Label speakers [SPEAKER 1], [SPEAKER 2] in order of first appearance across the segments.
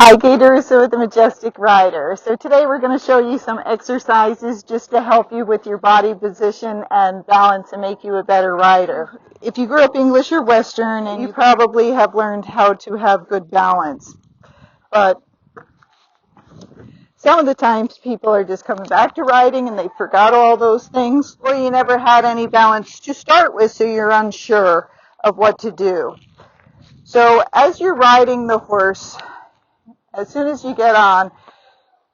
[SPEAKER 1] Hi, Gaye DeRusso with the Majestic Rider. So today we're going to show you some exercises just to help you with your body position and balance and make you a better rider. If you grew up English or Western, and you probably have learned how to have good balance. But some of the times people are just coming back to riding and they forgot all those things, or you never had any balance to start with, so you're unsure of what to do. So as you're riding the horse, as soon as you get on,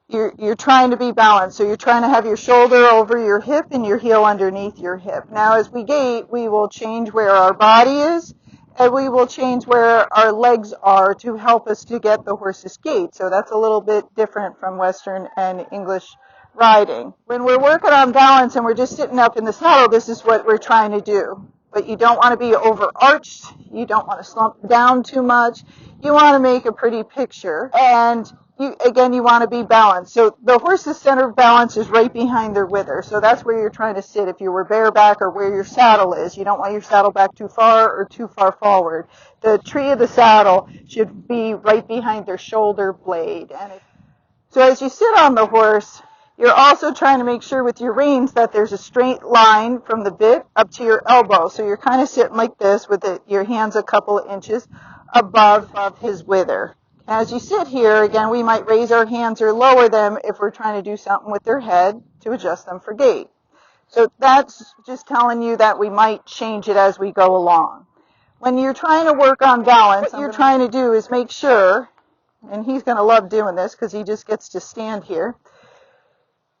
[SPEAKER 1] you're trying to be balanced. So you're trying to have your shoulder over your hip and your heel underneath your hip. Now as we gait, we will change where our body is, and we will change where our legs are to help us to get the horse's gait. So that's a little bit different from Western and English riding. When we're working on balance and we're just sitting up in the saddle, this is what we're trying to do. But you don't want to be overarched. You don't want to slump down too much. You want to make a pretty picture. And you want to be balanced. So the horse's center of balance is right behind their wither. So that's where you're trying to sit if you were bareback, or where your saddle is. You don't want your saddle back too far or too far forward. The tree of the saddle should be right behind their shoulder blade. So as you sit on the horse, you're also trying to make sure with your reins that there's a straight line from the bit up to your elbow. So you're kind of sitting like this with your hands a couple of inches above his wither. As you sit here, again, we might raise our hands or lower them if we're trying to do something with their head to adjust them for gait. So that's just telling you that we might change it as we go along. When you're trying to work on balance, what you're trying to do is make sure, and he's going to love doing this because he just gets to stand here.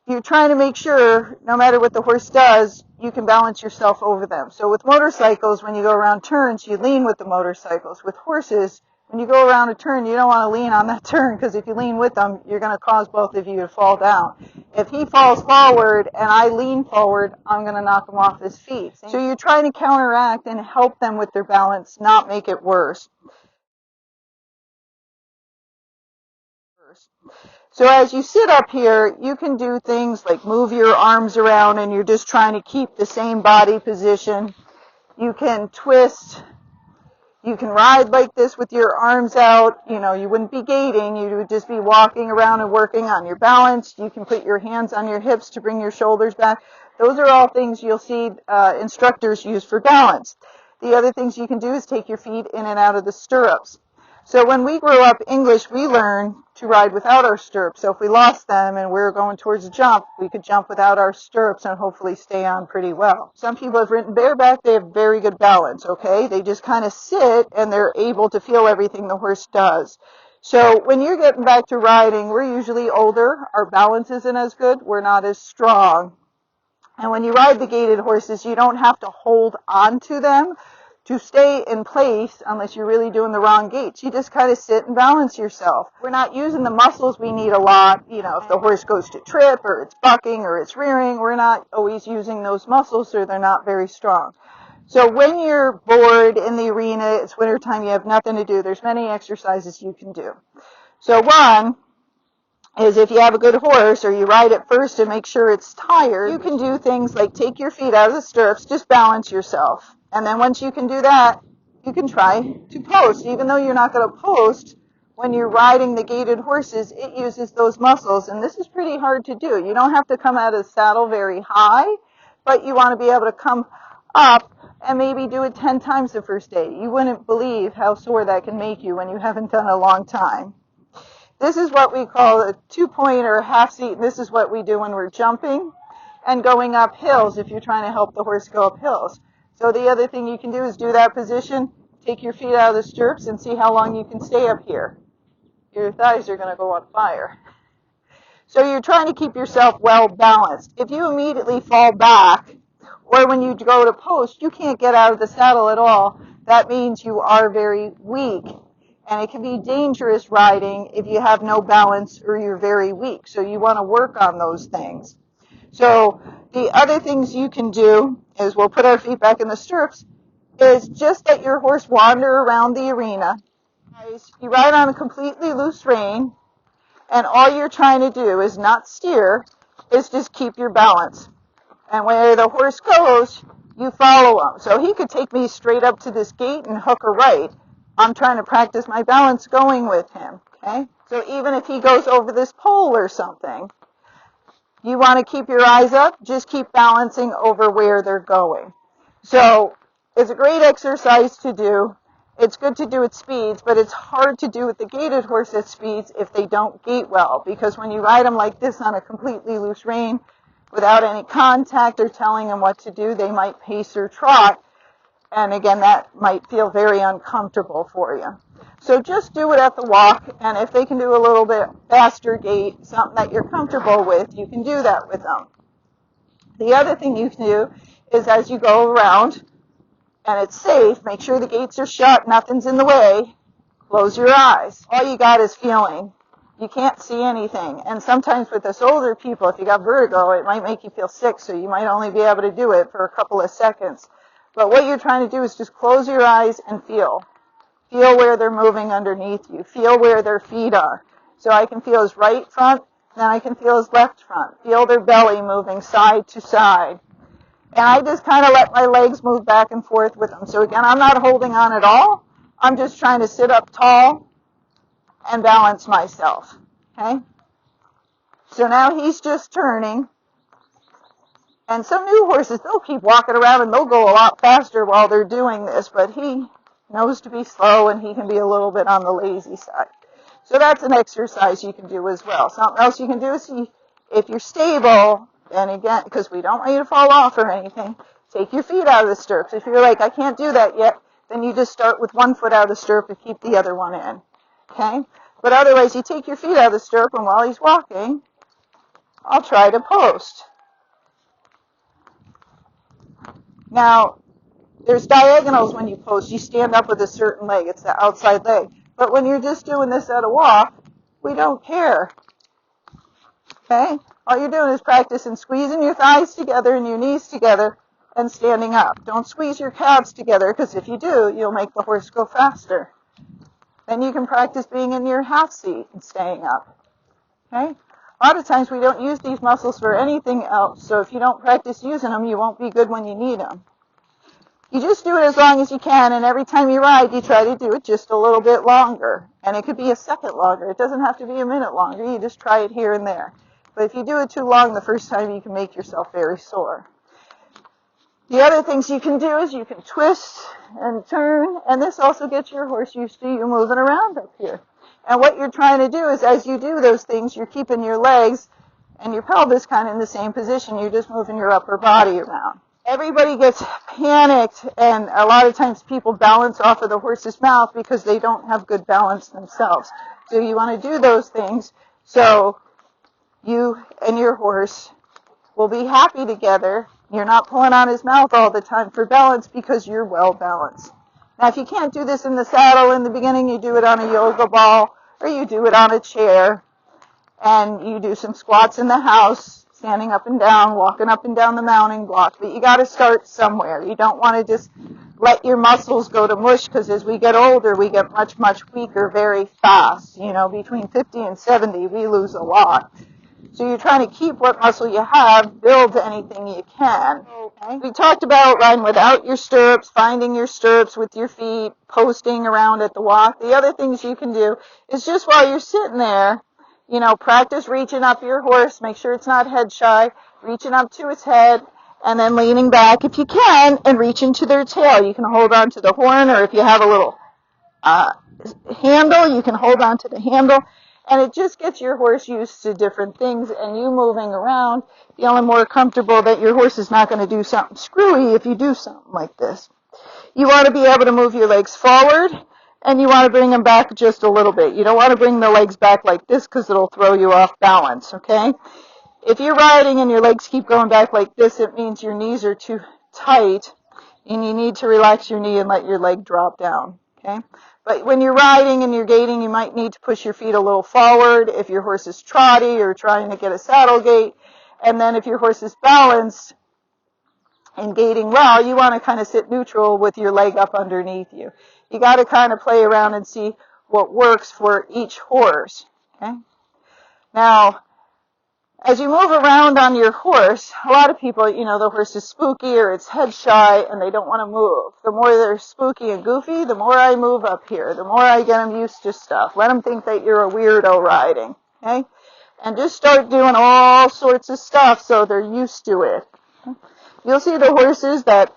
[SPEAKER 1] You're trying to make sure, no matter what the horse does, you can balance yourself over them. So with motorcycles, when you go around turns, you lean with the motorcycles. With horses, when you go around a turn, you don't want to lean on that turn, because if you lean with them, you're going to cause both of you to fall down. If he falls forward and I lean forward, I'm going to knock him off his feet. So you're trying to counteract and help them with their balance, not make it worse. So as you sit up here, you can do things like move your arms around and you're just trying to keep the same body position. You can twist. You can ride like this with your arms out. You know, you wouldn't be gaiting. You would just be walking around and working on your balance. You can put your hands on your hips to bring your shoulders back. Those are all things you'll see instructors use for balance. The other things you can do is take your feet in and out of the stirrups. So when we grew up English, we learned to ride without our stirrups. So if we lost them and we were going towards a jump, we could jump without our stirrups and hopefully stay on pretty well. Some people have ridden bareback. They have very good balance, okay? They just kind of sit and they're able to feel everything the horse does. So when you're getting back to riding, we're usually older. Our balance isn't as good. We're not as strong. And when you ride the gaited horses, you don't have to hold on to them to stay in place unless you're really doing the wrong gaits. You just kind of sit and balance yourself. We're not using the muscles we need a lot. You know, if the horse goes to trip or it's bucking or it's rearing, we're not always using those muscles, so they're not very strong. So when you're bored in the arena, it's wintertime, you have nothing to do, there's many exercises you can do. So one is if you have a good horse or you ride it first and make sure it's tired, you can do things like take your feet out of the stirrups, just balance yourself. And then once you can do that, you can try to post. Even though you're not going to post, when you're riding the gaited horses, it uses those muscles. And this is pretty hard to do. You don't have to come out of the saddle very high, but you want to be able to come up and maybe do it 10 times the first day. You wouldn't believe how sore that can make you when you haven't done it a long time. This is what we call a 2-point or a half seat. And this is what we do when we're jumping and going up hills if you're trying to help the horse go up hills. So the other thing you can do is do that position, take your feet out of the stirrups, and see how long you can stay up here. Your thighs are going to go on fire. So you're trying to keep yourself well balanced. If you immediately fall back, or when you go to post, you can't get out of the saddle at all, that means you are very weak. And it can be dangerous riding if you have no balance or you're very weak. So you want to work on those things. So the other things you can do is, we'll put our feet back in the stirrups, is just let your horse wander around the arena. You ride on a completely loose rein, and all you're trying to do is not steer, is just keep your balance. And where the horse goes, you follow him. So he could take me straight up to this gate and hook a right. I'm trying to practice my balance going with him, okay? So even if he goes over this pole or something, you want to keep your eyes up, just keep balancing over where they're going. So it's a great exercise to do. It's good to do at speeds, but it's hard to do with the gaited horse at speeds if they don't gait well, because when you ride them like this on a completely loose rein without any contact or telling them what to do, they might pace or trot, and again, that might feel very uncomfortable for you. So just do it at the walk, and if they can do a little bit faster gait, something that you're comfortable with, you can do that with them. The other thing you can do is as you go around, and it's safe, make sure the gates are shut, nothing's in the way, close your eyes. All you got is feeling. You can't see anything. And sometimes with us older people, if you got vertigo, it might make you feel sick, so you might only be able to do it for a couple of seconds. But what you're trying to do is just close your eyes and feel. Feel where they're moving underneath you. Feel where their feet are. So I can feel his right front, then I can feel his left front. Feel their belly moving side to side. And I just kind of let my legs move back and forth with them. So again, I'm not holding on at all. I'm just trying to sit up tall and balance myself. Okay? So now he's just turning. And some new horses, they'll keep walking around and they'll go a lot faster while they're doing this, but he knows to be slow and he can be a little bit on the lazy side. So that's an exercise you can do as well. Something else you can do is see if you're stable, and again, because we don't want you to fall off or anything, take your feet out of the stirrups. If you're like, I can't do that yet, then you just start with one foot out of the stirrup and keep the other one in. Okay? But otherwise, you take your feet out of the stirrup, and while he's walking, I'll try to post. Now, there's diagonals when you post. You stand up with a certain leg. It's the outside leg. But when you're just doing this at a walk, we don't care. Okay? All you're doing is practicing squeezing your thighs together and your knees together and standing up. Don't squeeze your calves together, because if you do, you'll make the horse go faster. Then you can practice being in your half seat and staying up. Okay? A lot of times we don't use these muscles for anything else, so if you don't practice using them, you won't be good when you need them. You just do it as long as you can, and every time you ride, you try to do it just a little bit longer. And it could be a second longer. It doesn't have to be a minute longer. You just try it here and there. But if you do it too long the first time, you can make yourself very sore. The other things you can do is you can twist and turn, and this also gets your horse used to you moving around up here. And what you're trying to do is as you do those things, you're keeping your legs and your pelvis kind of in the same position. You're just moving your upper body around. Everybody gets panicked, and a lot of times people balance off of the horse's mouth because they don't have good balance themselves. So you want to do those things so you and your horse will be happy together. You're not pulling on his mouth all the time for balance because you're well balanced. Now, if you can't do this in the saddle in the beginning, you do it on a yoga ball or you do it on a chair, and you do some squats in the house, standing up and down, walking up and down the mounting block. But you got to start somewhere. You don't want to just let your muscles go to mush, because as we get older, we get much, much weaker very fast. You know, between 50 and 70, we lose a lot. So you're trying to keep what muscle you have, build anything you can. Okay? We talked about riding without your stirrups, finding your stirrups with your feet, posting around at the walk. The other things you can do is just while you're sitting there, you know, practice reaching up your horse, make sure it's not head shy, reaching up to its head, and then leaning back if you can, and reaching to their tail. You can hold on to the horn, or if you have a little handle, you can hold on to the handle. And it just gets your horse used to different things, and you moving around, feeling more comfortable that your horse is not going to do something screwy if you do something like this. You want to be able to move your legs forward, and you want to bring them back just a little bit. You don't want to bring the legs back like this because it'll throw you off balance, okay? If you're riding and your legs keep going back like this, it means your knees are too tight, and you need to relax your knee and let your leg drop down, okay? But when you're riding and you're gaiting, you might need to push your feet a little forward if your horse is trotty or trying to get a saddle gait. And then if your horse is balanced and gaiting well, you want to kind of sit neutral with your leg up underneath you. You got to kind of play around and see what works for each horse. Okay? Now, As you move around on your horse, a lot of people, the horse is spooky or it's head shy and they don't want to move. The more they're spooky and goofy, the more I move up here, the more I get them used to stuff. Let them think that you're a weirdo riding, okay? And just start doing all sorts of stuff so they're used to it. You'll see the horses that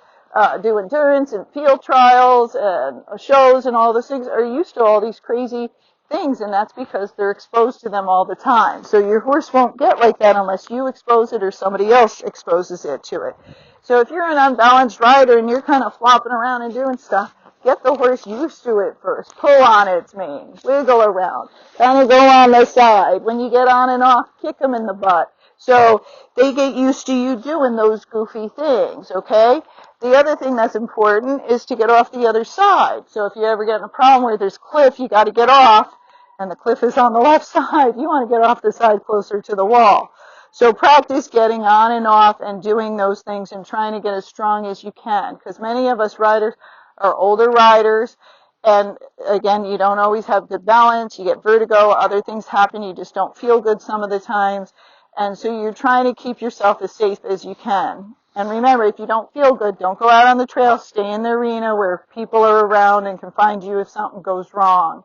[SPEAKER 1] do endurance and field trials and shows and all those things are used to all these crazy things, and that's because they're exposed to them all the time. So your horse won't get like that unless you expose it or somebody else exposes it to it. So if you're an unbalanced rider and you're kind of flopping around and doing stuff, get the horse used to it first. Pull on its mane, wiggle around, kind of go on the side. When you get on and off, kick them in the butt. So they get used to you doing those goofy things, okay? The other thing that's important is to get off the other side. So if you ever get in a problem where there's cliff, you got to get off, and the cliff is on the left side, you want to get off the side closer to the wall. So practice getting on and off and doing those things and trying to get as strong as you can, because many of us riders are older riders, and again, you don't always have good balance, you get vertigo, other things happen, you just don't feel good some of the times, and so you're trying to keep yourself as safe as you can. And remember, if you don't feel good, don't go out on the trail, stay in the arena where people are around and can find you if something goes wrong,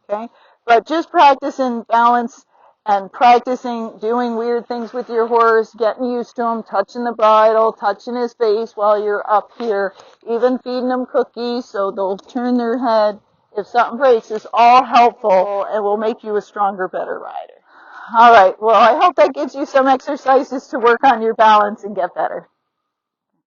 [SPEAKER 1] okay? But just practicing balance and practicing doing weird things with your horse, getting used to him, touching the bridle, touching his face while you're up here, even feeding them cookies so they'll turn their head. If something breaks, it's all helpful and will make you a stronger, better rider. All right, well, I hope that gives you some exercises to work on your balance and get better.